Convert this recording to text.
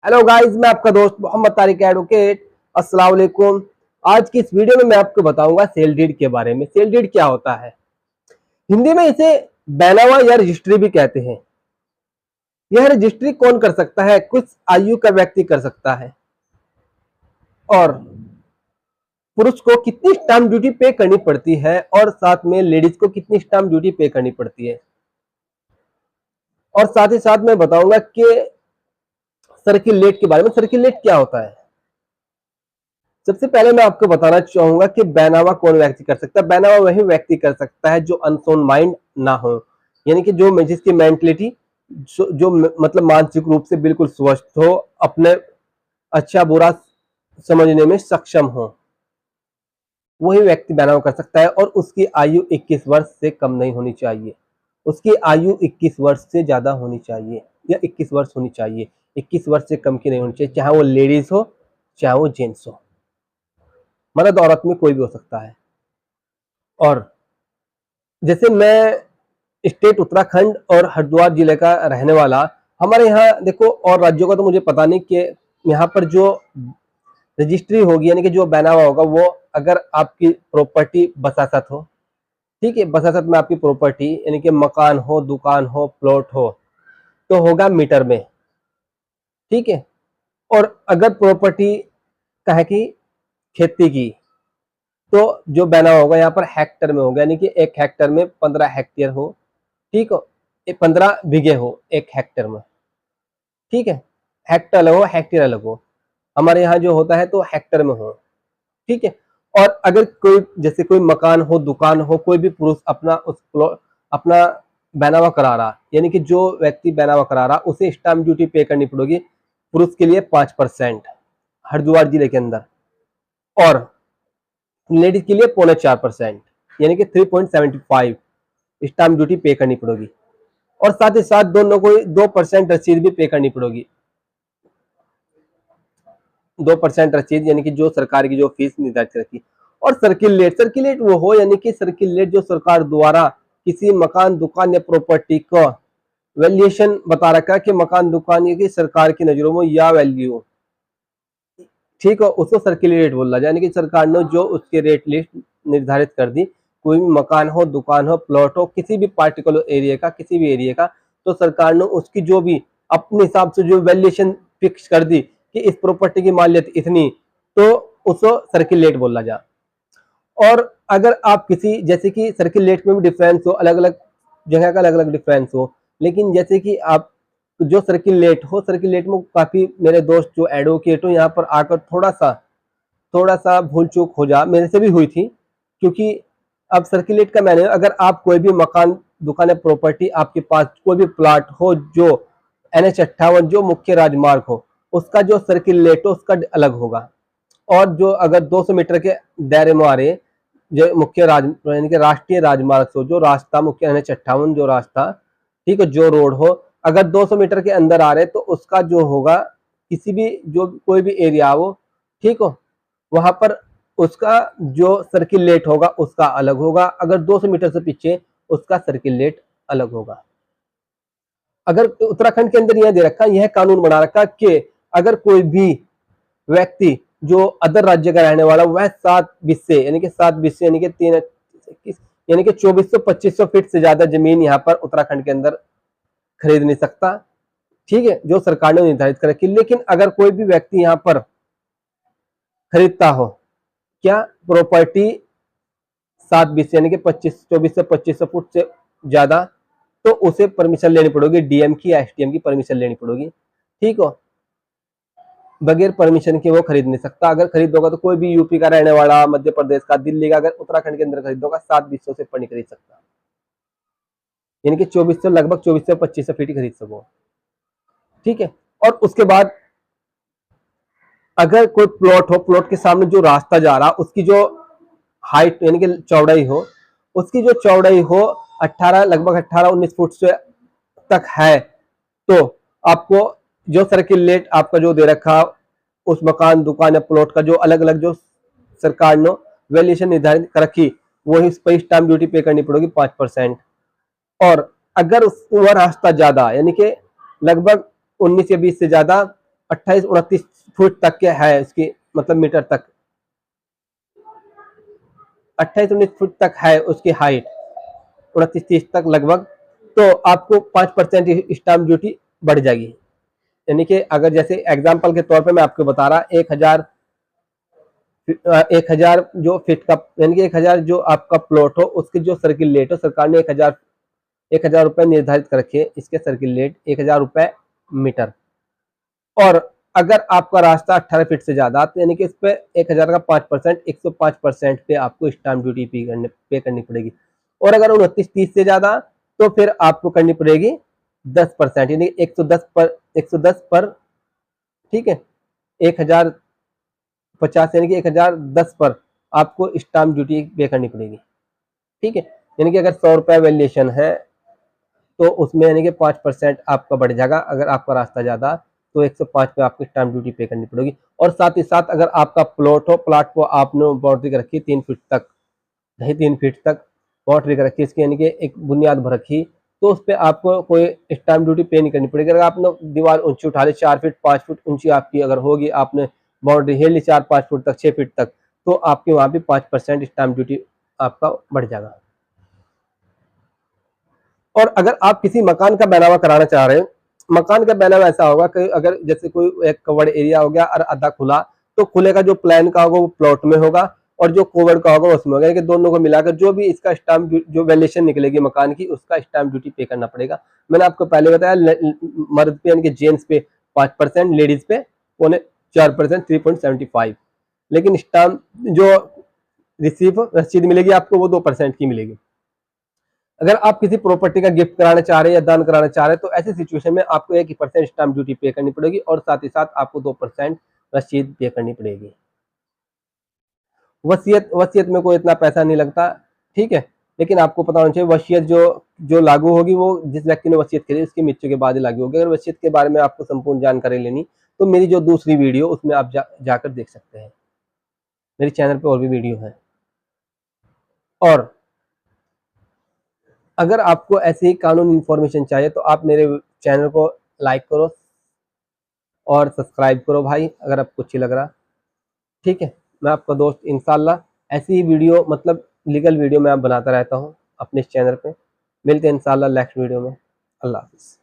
Hello guys, मैं आपका दोस्त मोहम्मद तारिक एडवोकेट। अस्सलाम वालेकुम। आज की इस वीडियो में मैं आपको बताऊंगा सेल डीड के बारे में। सेल डीड क्या होता है? हिंदी में इसे बैनामा या रजिस्ट्री भी कहते हैं। यह रजिस्ट्री कौन कर सकता है? कुछ आयु का व्यक्ति कर सकता है। और पुरुष को कितनी स्टाम्प ड्यूटी पे करनी पड़ती है और साथ में लेडीज को कितनी स्टाम्प ड्यूटी पे करनी पड़ती है। और साथ ही साथ मैं बताऊंगा कि सर्किलेट के बारे में। सर्किलेट क्या होता है? सबसे पहले मैं आपको बताना चाहूंगा कि बैनामा कौन व्यक्ति कर सकता है। बैनामा वही व्यक्ति कर सकता है जो अनसोन माइंड ना हो, यानी कि जो जिसकी मेंटलिटी जो मतलब मानसिक रूप से बिल्कुल स्वस्थ हो, अपने अच्छा बुरा समझने में सक्षम हो, वही व्यक्ति बैनामा कर सकता है। और उसकी आयु 21 वर्ष से कम नहीं होनी चाहिए। उसकी आयु 21 वर्ष से ज्यादा होनी चाहिए या 21 वर्ष होनी चाहिए। 21 वर्ष से कम की नहीं होनी चाहिए, चाहे वो लेडीज हो चाहे वो जेंट्स हो, मर्द औरत में कोई भी हो सकता है। और जैसे मैं स्टेट उत्तराखंड और हरिद्वार जिले का रहने वाला, हमारे यहाँ देखो और राज्यों का तो मुझे पता नहीं कि यहाँ पर जो रजिस्ट्री होगी यानी कि जो बैनामा होगा वो अगर आपकी प्रॉपर्टी बसासत हो, ठीक है, बसासत में आपकी प्रॉपर्टी यानी कि मकान हो, दुकान हो, प्लॉट हो, तो होगा मीटर में, ठीक है। और अगर प्रॉपर्टी कहे की खेती की, तो जो बैनामा होगा यहाँ पर हेक्टर में होगा, यानी कि 1 हेक्टर में 15 हेक्टेयर हो, ठीक हो, 15 बीघे हो 1 हेक्टर में, ठीक है। हेक्टर अलग हो, हेक्टेयर अलग हो। हमारे यहाँ जो होता है तो हेक्टर में हो, ठीक है। और अगर कोई जैसे कोई मकान हो, दुकान हो, कोई भी पुरुष अपना अपना बैनामा करा रहा, यानी कि जो व्यक्ति बैनामा करा रहा उसे स्टाम्प ड्यूटी पे करनी पड़ेगी पुरुष के लिए 5% हरिद्वार जिले के अंदर, और लेडीज के लिए 4.5% यानी कि 3.75 स्टाम्प ड्यूटी पे करनी पड़ेगी। और साथ ही साथ दोनों को 2% रसीद भी पे करनी पड़ेगी। 2% रसीद यानी कि जो सरकार की जो फीस निर्धारित रखी। और सर्किलेट वो हो, यानी कि सर्किलेट जो सरकार द्वारा किसी मकान, दुकान या प्रॉपर्टी का वैल्यूएशन बता रखा है कि मकान, दुकान ये की सरकार की नजरों में या वैल्यू, ठीक है, उसको सर्किलेट बोला जाए, यानी कि सरकार ने जो उसके रेट लिस्ट निर्धारित कर दी, कोई भी मकान हो, दुकान हो, प्लॉट हो, किसी भी पार्टिकुलर एरिया का, किसी भी एरिया का, तो सरकार ने उसकी जो भी अपने हिसाब से जो वैल्यूएशन फिक्स कर दी कि इस प्रॉपर्टी की मालियत इतनी, तो उसको सर्किलेट बोला जा। और अगर आप किसी जैसे कि सर्किलेट में भी डिफरेंस हो, अलग अलग जगह का अलग अलग डिफरेंस हो, लेकिन जैसे कि आप जो सर्किलेट में काफी मेरे दोस्त जो एडवोकेट हो यहाँ पर आकर थोड़ा सा भूल चूक हो जा, मेरे से भी हुई थी। क्योंकि अब सर्किलेट का मैंने, अगर आप कोई भी मकान, दुकान या प्रॉपर्टी, आपके पास कोई भी प्लाट हो जो NH 58 जो मुख्य राजमार्ग हो, उसका जो सर्किलेट हो उसका अलग होगा। और जो अगर 200 मीटर के दायरे में आ रहे जो मुख्य यानी कि राष्ट्रीय राजमार्ग से जो रास्ता, मुख्य NH 58 जो रास्ता, ठीक है, जो रोड हो, अगर 200 मीटर के अंदर आ रहे तो उसका जो होगा, किसी भी जो कोई भी एरिया हो, ठीक हो, वहां पर उसका जो सर्किलेट होगा उसका अलग होगा। अगर 200 मीटर से पीछे उसका सर्किलेट अलग होगा। अगर उत्तराखंड के अंदर यह दे रखा, यह कानून बना रखा कि अगर कोई भी व्यक्ति जो अदर राज्य का रहने वाला, वह 7 बिस्से यानी कि 7 बिस्से यानी कि 3 यानी कि 2400-2500 फीट से ज्यादा जमीन यहाँ पर उत्तराखंड के अंदर खरीद नहीं सकता, ठीक है, जो सरकार ने निर्धारित कर रखी। लेकिन अगर कोई भी व्यक्ति यहाँ पर खरीदता हो क्या प्रॉपर्टी 7 बिस्से यानी कि 2400-2500 फुट से ज्यादा, तो उसे परमिशन लेनी पड़ेगी, डीएम की या SDM की परमिशन लेनी पड़ेगी, ठीक हो। बगैर परमिशन के वो खरीद नहीं सकता। अगर खरीदोगा तो कोई भी यूपी का रहने वाला, मध्य प्रदेश का, दिल्ली का, अगर उत्तराखंड के अंदर खरीदोगा 7 बिस्सों से ऊपर नहीं खरीद सकता, यानी कि 2400, लगभग 2400-2500 फीट ही खरीद सको, ठीक है। और उसके बाद अगर कोई प्लॉट हो, प्लॉट के सामने जो रास्ता जा रहा उसकी जो हाइट यानी कि चौड़ाई हो, उसकी जो चौड़ाई हो 18, लगभग 18-19 फुट से तक है, तो आपको जो सर्किलेट आपका जो दे रखा उस मकान, दुकान या प्लॉट का जो अलग अलग जो सरकार ने वैल्यूएशन निर्धारित कर रखी, वही उस पर स्टाम्प ड्यूटी पे करनी पड़ेगी 5%। और अगर वह रास्ता ज्यादा यानी कि लगभग 19 या 20 से ज्यादा 28-29 फुट तक के है उसकी, मतलब मीटर तक 28-19 फुट तक है उसकी हाइट, 29-30 तक लगभग, तो आपको 5% स्टाम्प ड्यूटी बढ़ जाएगी। यानी कि अगर जैसे एग्जाम्पल के तौर पे मैं आपको बता रहा, 1000 जो फीट का, यानी कि 1000 जो आपका प्लॉट हो उसके जो सर्किल रेट हो, सरकार ने 1000 रुपए निर्धारित कर रखे हैं इसके सर्किल रेट, 1000 रुपए मीटर। और अगर आपका रास्ता 18 फीट से ज्यादा, तो यानी कि इस पे 1000 का 5%, 105% पे आपको स्टाम्प ड्यूटी पे करनी पड़ेगी। और अगर 29-30 से ज्यादा, तो फिर आपको करनी पड़ेगी 10%, यानी 110 पर, ठीक है, 1050, यानी कि 1010 पर आपको स्टाम्प ड्यूटी पे करनी पड़ेगी, ठीक है। यानी कि अगर 100 रुपए वैल्यूएशन है तो उसमें यानी कि 5% आपका बढ़ जाएगा। अगर आपका रास्ता ज्यादा, तो 105 पे आपको स्टाम्प ड्यूटी पे करनी पड़ेगी। और साथ ही साथ अगर आपका प्लॉट हो, प्लॉट को आपने बाउंड्री कर रखी 3 फीट तक, नहीं 3 फीट तक बाउंड्री कर रखी, इसकी यानी कि एक बुनियाद भर रखी, तो उस पर आपको कोई स्टाम्प ड्यूटी पे नहीं करनी पड़ेगी। अगर आपने दीवार ऊंची उठा ली, 4 फीट 5 फीट ऊंची आपकी अगर होगी, आपने बाउंड्री हिल ली 4-5 फुट तक, 6 फीट तक, तो आपके वहां भी 5% स्टाम्प ड्यूटी आपका बढ़ जाएगा। और अगर आप किसी मकान का बनावा कराना चाह रहे हैं, मकान का बनावा ऐसा होगा कि अगर जैसे कोई एक कवर्ड एरिया हो गया और आधा खुला, तो खुले का जो प्लान का होगा वो प्लॉट में होगा, और जो कवर्ड का होगा उसमें होगा, यानी कि दोनों को मिलाकर जो भी इसका स्टाम्प जो वैल्यूएशन निकलेगी मकान की, उसका स्टाम्प ड्यूटी पे करना पड़ेगा। मैंने आपको पहले बताया मर्द पे यानी कि जेंट्स पे 5%, लेडीज पे 4%, 3.75, लेकिन स्टाम्प जो रिसीव रसीद मिलेगी आपको वो 2% की मिलेगी। अगर आप किसी प्रॉपर्टी का गिफ्ट कराना चाह रहे हैं या दान कराना चाह रहे हैं, तो ऐसी सिचुएशन में आपको 1% स्टाम्प ड्यूटी पे करनी पड़ेगी, और साथ ही साथ आपको 2% रसीद पे करनी पड़ेगी। वसीयत वसीयत में कोई इतना पैसा नहीं लगता, ठीक है, लेकिन आपको पता होना चाहिए वसीयत जो जो लागू होगी वो जिस व्यक्ति ने वसीयत करी उसकी मृत्यु के बाद ही लागू होगी। अगर वसीयत के बारे में आपको संपूर्ण जानकारी लेनी, तो मेरी जो दूसरी वीडियो उसमें आप जाकर देख सकते हैं, मेरे चैनल पे और भी वीडियो है। और अगर आपको ऐसे ही कानून इन्फॉर्मेशन चाहिए, तो आप मेरे चैनल को लाइक करो और सब्सक्राइब करो भाई, अगर आपको अच्छी लग रहा, ठीक है। मैं आपका दोस्त इंशाल्लाह ऐसी ही वीडियो, मतलब लीगल वीडियो मैं आप बनाता रहता हूँ अपने इस चैनल पे। मिलते हैं इंशाल्लाह नेक्स्ट वीडियो में। अल्लाह हाफिज़।